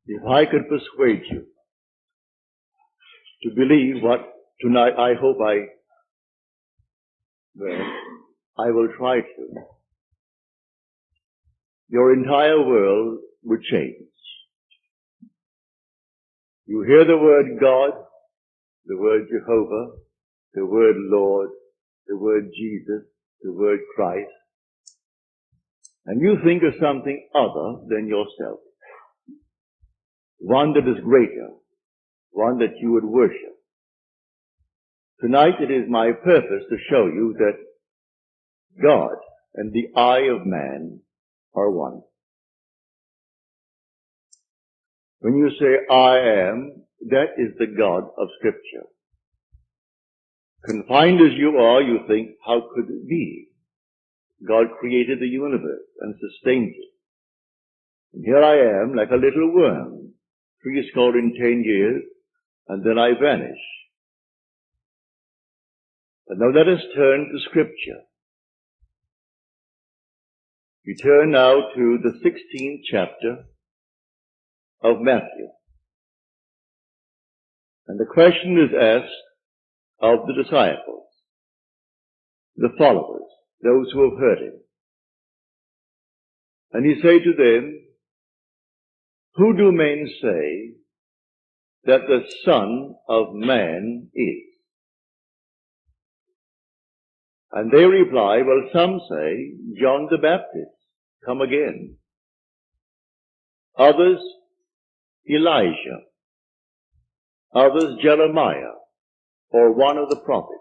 If I could persuade you to believe what tonight I hope I will try to, your entire world would change. You hear the word God, the word Jehovah, the word Lord, the word Jesus, the word Christ, and you think of something other than yourself. One that is greater, one that you would worship. Tonight it is my purpose to show you that God and the eye of man are one. When you say I am, that is the God of Scripture. Confined as you are, you think, how could it be? God created the universe and sustains it. And here I am, like a little worm, 3 score and 10 years, and then I vanish. But now let us turn to Scripture. We turn now to the 16th chapter of Matthew. And the question is asked of the disciples, the followers, those who have heard him. And he said to them, who do men say that the Son of Man is? And they reply, well, some say John the Baptist, come again. Others, Elijah. Others, Jeremiah, or one of the prophets.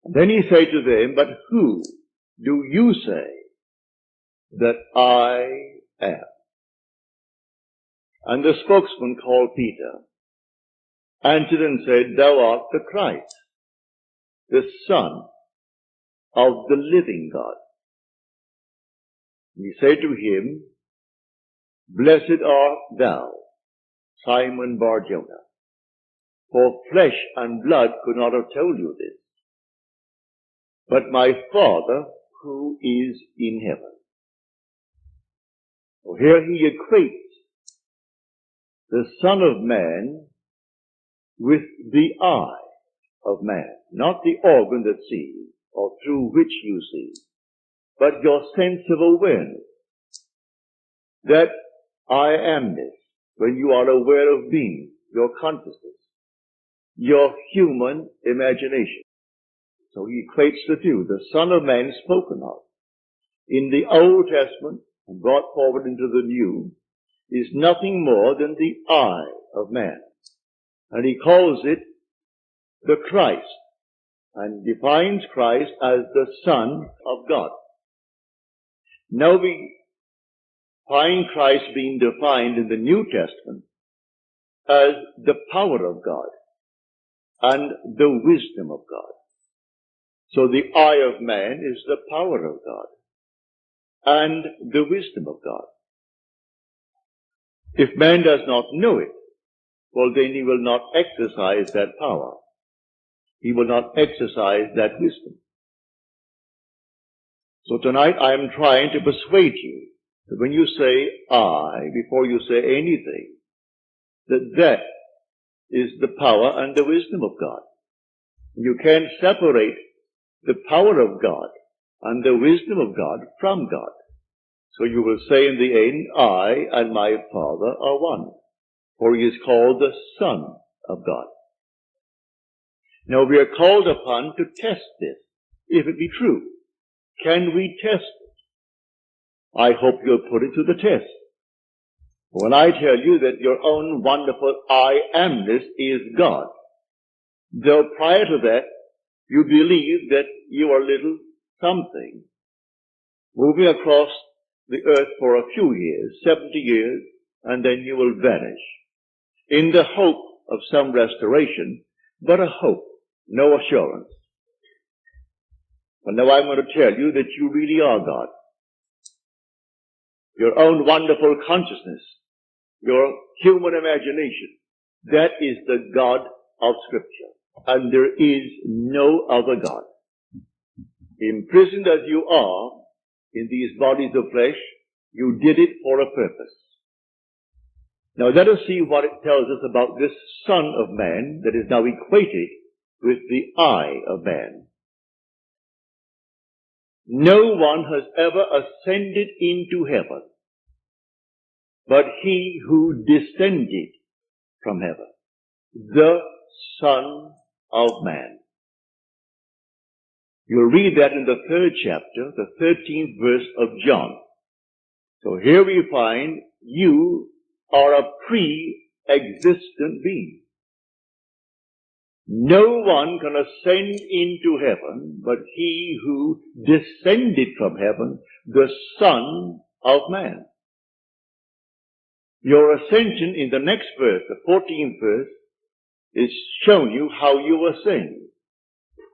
And then he said to them, but who do you say that I am? And the spokesman called Peter answered and said, thou art the Christ, the Son of the living God. And he said to him, blessed art thou, Simon Bar-Jonah, for flesh and blood could not have told you this, but my Father who is in heaven. So here he equates the Son of Man with the eye of man, not the organ that sees or through which you see, but your sense of awareness, that I amness, when you are aware of being, your consciousness, your human imagination. So he equates the two. The Son of Man spoken of in the Old Testament and brought forward into the New is nothing more than the eye of man. And he calls it the Christ and defines Christ as the Son of God. Now we find Christ being defined in the New Testament as the power of God and the wisdom of God. So the eye of man is the power of God and the wisdom of God. If man does not know it, well, then he will not exercise that power. He will not exercise that wisdom. So tonight I am trying to persuade you that when you say I, before you say anything, that is the power and the wisdom of God. You can't separate the power of God and the wisdom of God from God. So you will say in the end, I and my Father are one, for he is called the Son of God. Now we are called upon to test this, if it be true. Can we test it? I hope you'll put it to the test. When I tell you that your own wonderful I amness is God, though prior to that you believe that you are little something, moving across the earth for a few years, 70 years, and then you will vanish, in the hope of some restoration, but a hope, no assurance. But now I'm going to tell you that you really are God. Your own wonderful consciousness, your human imagination, that is the God of Scripture. And there is no other God. Imprisoned as you are in these bodies of flesh, you did it for a purpose. Now let us see what it tells us about this Son of Man that is now equated with the eye of man. No one has ever ascended into heaven but he who descended from heaven, the Son of Man. You'll read that in the 3rd chapter, the 13th verse of John. So here we find you are a pre-existent being. No one can ascend into heaven but he who descended from heaven, the Son of Man. Your ascension in the next verse, the 14th verse, is shown you how you ascend.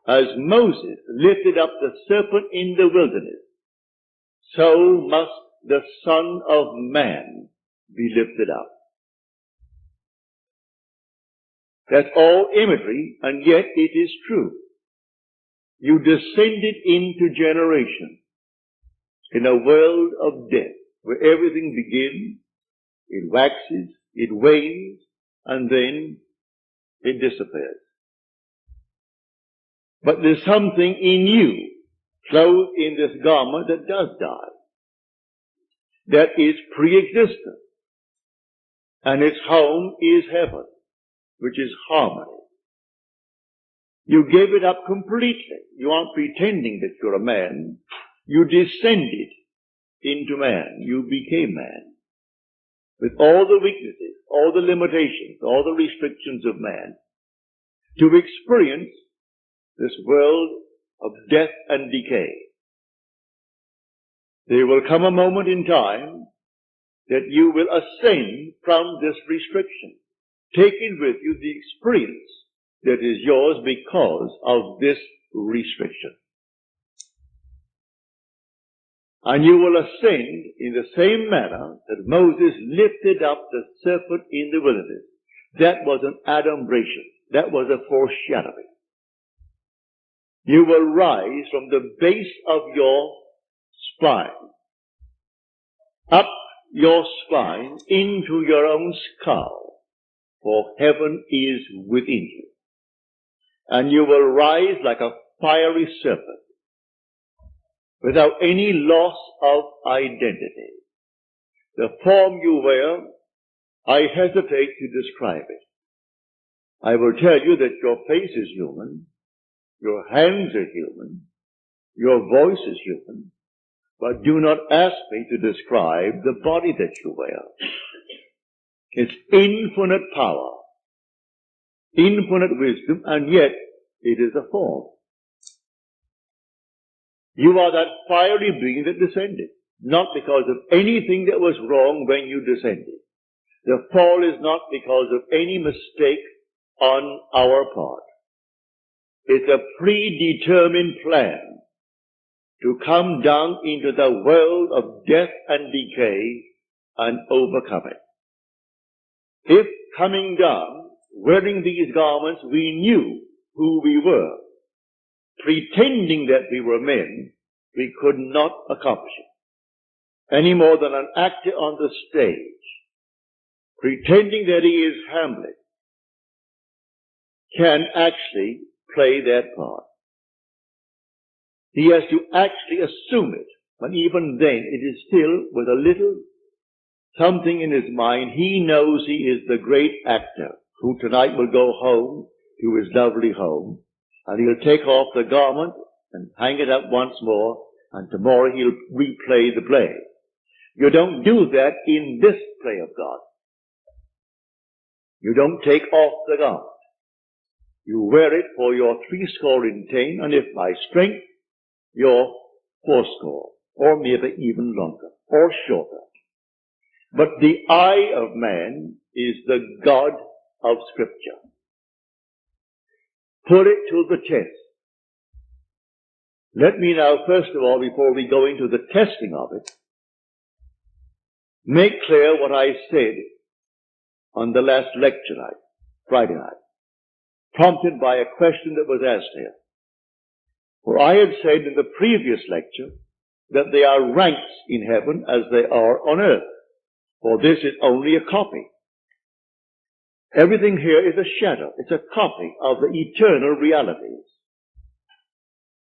As Moses lifted up the serpent in the wilderness, so must the Son of Man be lifted up. That's all imagery, and yet it is true. You descended into generation in a world of death where everything begins, it waxes, it wanes, and then it disappears. But there's something in you, clothed in this garment, that does die. That is pre-existent. And its home is heaven, which is harmony. You gave it up completely. You aren't pretending that you're a man. You descended into man. You became man. With all the weaknesses, all the limitations, all the restrictions of man, to experience this world of death and decay. There will come a moment in time that you will ascend from this restriction, taking with you the experience that is yours because of this restriction. And you will ascend in the same manner that Moses lifted up the serpent in the wilderness. That was an adumbration. That was a foreshadowing. You will rise from the base of your spine, up your spine into your own skull, for heaven is within you. And you will rise like a fiery serpent, without any loss of identity. The form you wear, I hesitate to describe it. I will tell you that your face is human, your hands are human, your voice is human, but do not ask me to describe the body that you wear. It's infinite power, infinite wisdom, and yet it is a form. You are that fiery being that descended, not because of anything that was wrong when you descended. The fall is not because of any mistake on our part. It's a predetermined plan to come down into the world of death and decay and overcome it. If coming down, wearing these garments, we knew who we were, pretending that we were men, we could not accomplish it. Any more than an actor on the stage, pretending that he is Hamlet, can actually play that part. He has to actually assume it, but even then it is still with a little something in his mind. He knows he is the great actor who tonight will go home to his lovely home, and he'll take off the garment and hang it up once more, and tomorrow he'll replay the play. You don't do that in this play of God. You don't take off the garment. You wear it for your 80, and if by strength, your 80, or maybe even longer, or shorter. But the eye of man is the God of Scripture. Put it to the test. Let me now, first of all, before we go into the testing of it, make clear what I said on the last lecture night, Friday night, prompted by a question that was asked here. For I had said in the previous lecture that there are ranks in heaven as they are on earth, for this is only a copy. Everything here is a shadow. It's a copy of the eternal realities.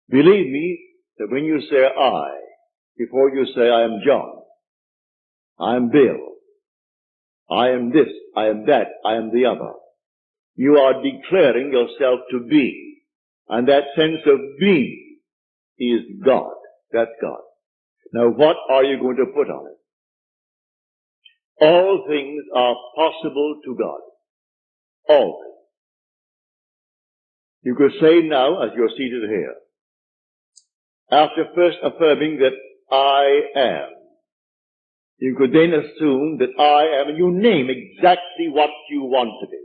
Believe me that when you say I, before you say I am John, I am Bill, I am this, I am that, I am the other, you are declaring yourself to be. And that sense of being is God. That's God. Now what are you going to put on it? All things are possible to God. All things. You could say now, as you're seated here, after first affirming that I am, you could then assume that I am, and you name exactly what you want to be.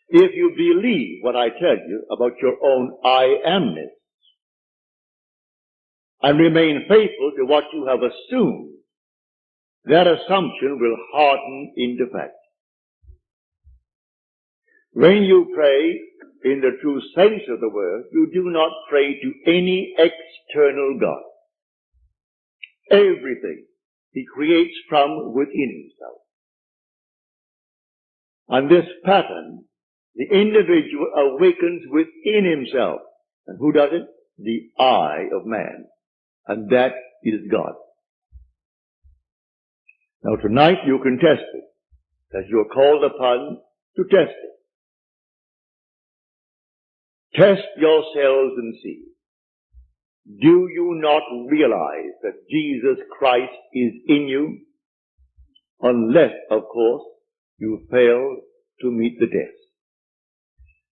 If you believe what I tell you about your own I amness, and remain faithful to what you have assumed, that assumption will harden into fact. When you pray in the true sense of the word, you do not pray to any external God. Everything he creates from within himself. And this pattern, the individual awakens within himself. And who does it? The I of man. And that is God. Now tonight you can test it, as you are called upon to test it. Test yourselves and see. Do you not realize that Jesus Christ is in you? Unless, of course, you fail to meet the test.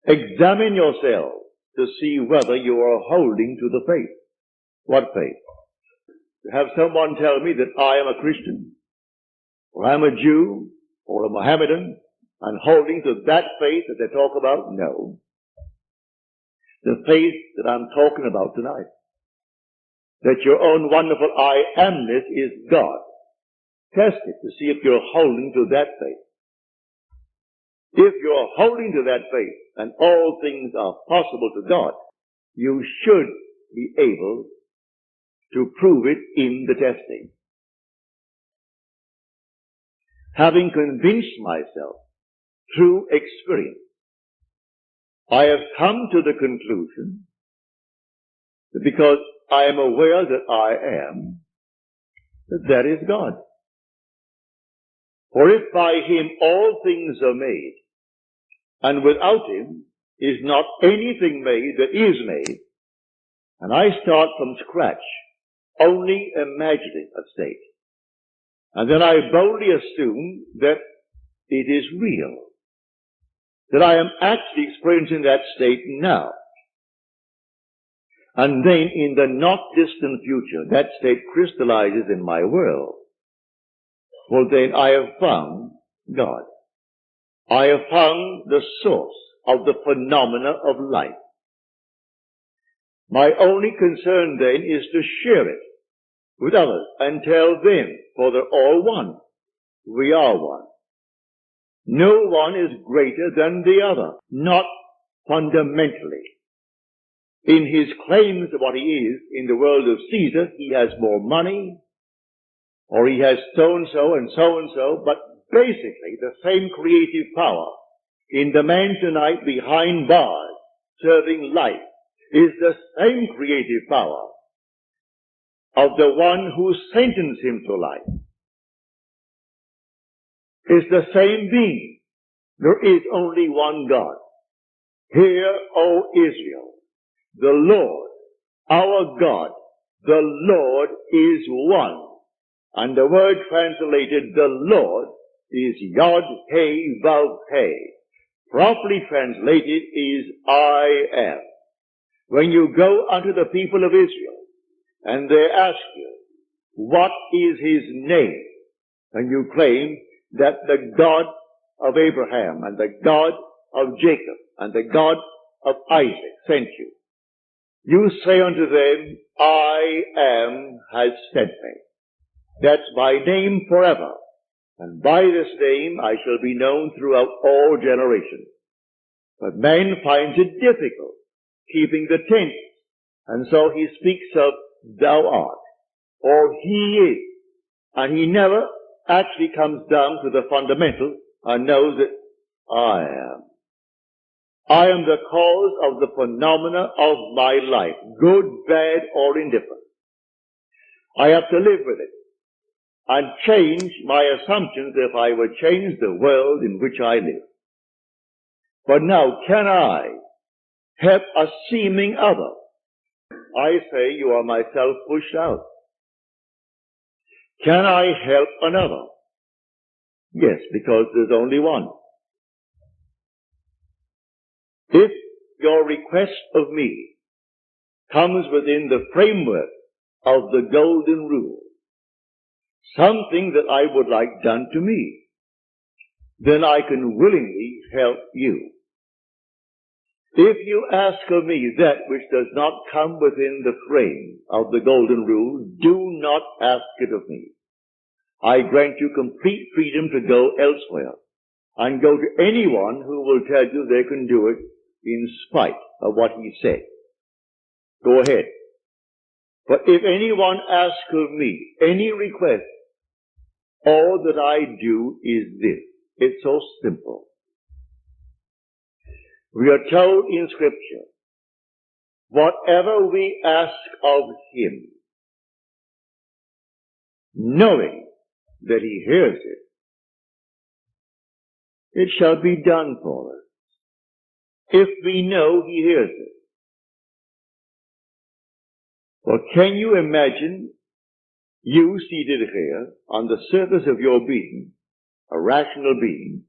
Examine yourselves to see whether you are holding to the faith. What faith? To have someone tell me that I am a Christian, or I'm a Jew, or a Mohammedan, and holding to that faith that they talk about? No. The faith that I'm talking about tonight. That your own wonderful I amness is God. Test it to see if you're holding to that faith. If you're holding to that faith, and all things are possible to God, you should be able to prove it in the testing. Having convinced myself through experience, I have come to the conclusion that because I am aware that I am, that is God. For if by him all things are made, and without him is not anything made that is made, and I start from scratch, only imagining a state, and then I boldly assume that it is real, that I am actually experiencing that state now. And then in the not distant future, that state crystallizes in my world. Well, then I have found God. I have found the source of the phenomena of life. My only concern then is to share it with others and tell them, for they're all one. We are one. No one is greater than the other, not fundamentally. In his claims of what he is in the world of Caesar, he has more money, or he has so-and-so and so-and-so, but basically the same creative power in the man tonight behind bars serving life is the same creative power of the one who sentenced him to life. It's the same being. There is only one God. Hear, O Israel, the Lord, our God, the Lord is one. And the word translated, the Lord, is Yod He Vav He. Properly translated is I am. When you go unto the people of Israel, and they ask you, what is his name? And you claim that the God of Abraham, and the God of Jacob, and the God of Isaac sent you. You say unto them, I am has sent me. That's my name forever. And by this name I shall be known throughout all generations. But man finds it difficult keeping the tense. And so he speaks of thou art, or he is. And he never actually comes down to the fundamental and knows that I am. I am the cause of the phenomena of my life, good, bad, or indifferent. I have to live with it and change my assumptions if I would change the world in which I live. But now, can I help a seeming other? I say you are myself pushed out. Can I help another? Yes, because there's only one. If your request of me comes within the framework of the golden rule, something that I would like done to me, then I can willingly help you. If you ask of me that which does not come within the frame of the golden rule, do not ask it of me. I grant you complete freedom to go elsewhere and go to anyone who will tell you they can do it in spite of what he said. Go ahead. But if anyone asks of me any request, all that I do is this. It's so simple. We are told in Scripture, whatever we ask of him, knowing that he hears it, it shall be done for us. If we know he hears it. Well, can you imagine you seated here on the surface of your being, a rational being,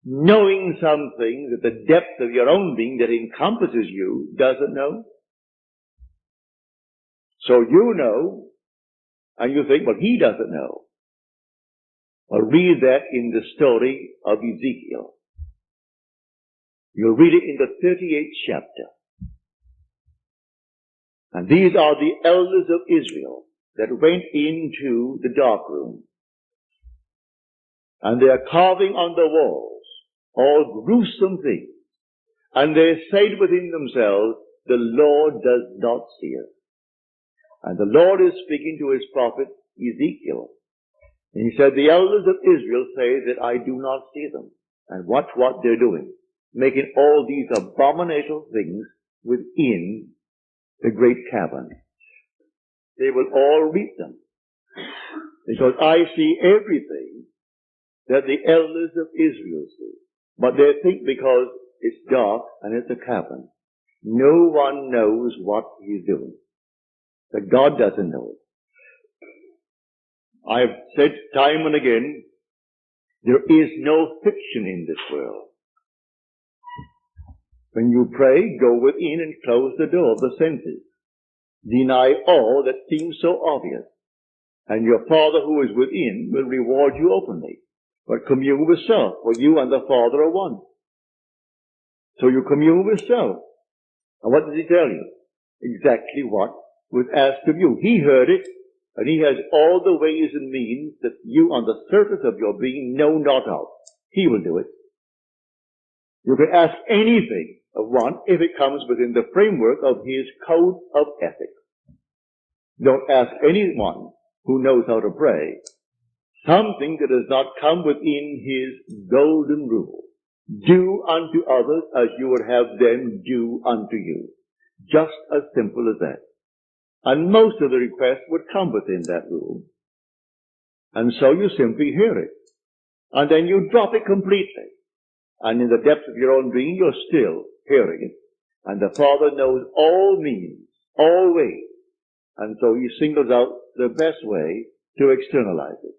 knowing something that the depth of your own being that encompasses you doesn't know? So you know, and you think, well, he doesn't know. Well, read that in the story of Ezekiel. You'll read it in the 38th chapter. And these are the elders of Israel that went into the dark room. And they are carving on the walls all gruesome things. And they said within themselves, the Lord does not see us. And the Lord is speaking to his prophet Ezekiel. And he said, the elders of Israel say that I do not see them. And watch what they're doing. Making all these abominable things within the great cavern. They will all reap them. Because I see everything that the elders of Israel see. But they think because it's dark and it's a cavern, no one knows what he's doing. That God doesn't know it. I have said time and again, there is no fiction in this world. When you pray, go within and close the door of the senses. Deny all that seems so obvious. And your Father who is within will reward you openly. But commune with self, for you and the Father are one. So you commune with self. And what does he tell you? Exactly what was asked of you. He heard it, and he has all the ways and means that you on the surface of your being know not of. He will do it. You can ask anything of one if it comes within the framework of his code of ethics. Don't ask anyone who knows how to pray something that does not come within his golden rule. Do unto others as you would have them do unto you. Just as simple as that. And most of the requests would come within that rule. And so you simply hear it. And then you drop it completely. And in the depths of your own being, you're still hearing it. And the Father knows all means, all ways. And so he singles out the best way to externalize it.